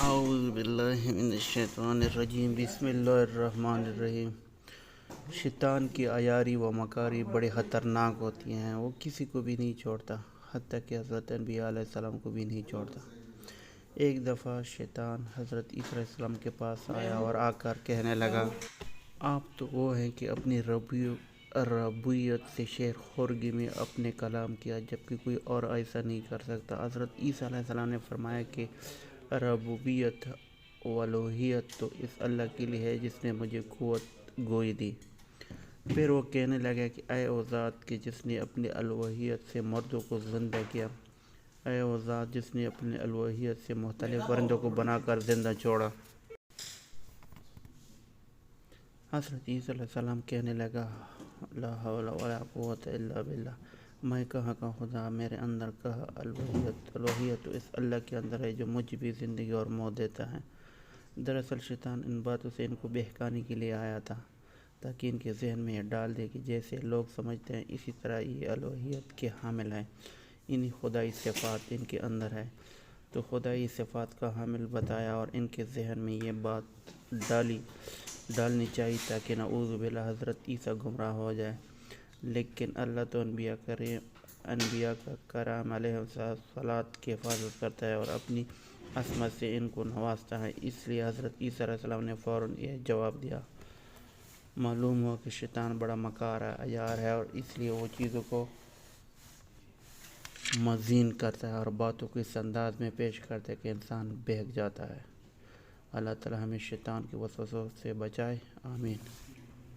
اعوذ باللہ من الشیطان الرجیم بسم اللہ الرحمن الرحیم۔ شیطان کی عیاری و مکاری بڑے خطرناک ہوتی ہیں، وہ کسی کو بھی نہیں چھوڑتا، حتیٰ کہ حضرت انبیاء علیہ السلام کو بھی نہیں چھوڑتا۔ ایک دفعہ شیطان حضرت عیسیٰ علیہ السلام کے پاس آیا اور آ کر کہنے لگا، آپ تو وہ ہیں کہ اپنی ربوبیت سے شیر خورگی میں اپنے کلام کیا، جبکہ کوئی اور ایسا نہیں کر سکتا۔ حضرت عیسیٰ علیہ السلام نے فرمایا کہ ربوبیت و الوہیت تو اس اللہ کے لیے ہے جس نے مجھے قوت گوئی دی۔ پھر وہ کہنے لگا کہ اے وہ ذات کہ جس نے اپنی الوہیت سے مردوں کو زندہ کیا، اے وہ ذات جس نے اپنی الوہیت سے مختلف پرندوں کو بنا کر زندہ چھوڑا۔ حضرت عیسیٰ علیہ السلام کہنے لگا، لا حول ولا قوت الا باللہ، میں کہاں کا خدا، میرے اندر کہاں الوہیت تو اس اللہ کے اندر ہے جو مجھے بھی زندگی اور موت دیتا ہے۔ دراصل شیطان ان باتوں سے ان کو بہکانے کے لیے آیا تھا، تاکہ ان کے ذہن میں یہ ڈال دے کہ جیسے لوگ سمجھتے ہیں اسی طرح یہ الوہیت کے حامل ہیں، انہی خدائی صفات ان کے اندر ہے، تو خدائی صفات کا حامل بتایا اور ان کے ذہن میں یہ بات ڈالنی چاہیے تاکہ نعوذ باللہ حضرت عیسیٰ گمراہ ہو جائے۔ لیکن اللہ تو انبیاء کا کرام علیہ الصلاۃ کی حفاظت کرتا ہے اور اپنی عصمت سے ان کو نوازتا ہے، اس لیے حضرت عیسیٰ علیہ السلام نے فوراً یہ جواب دیا۔ معلوم ہوا کہ شیطان بڑا مکار ہے، عیار ہے، اور اس لیے وہ چیزوں کو مزین کرتا ہے اور باتوں کو اس انداز میں پیش کرتا ہے کہ انسان بہک جاتا ہے۔ اللہ تعالی ہمیں شیطان کے وسوسوں سے بچائے، آمین۔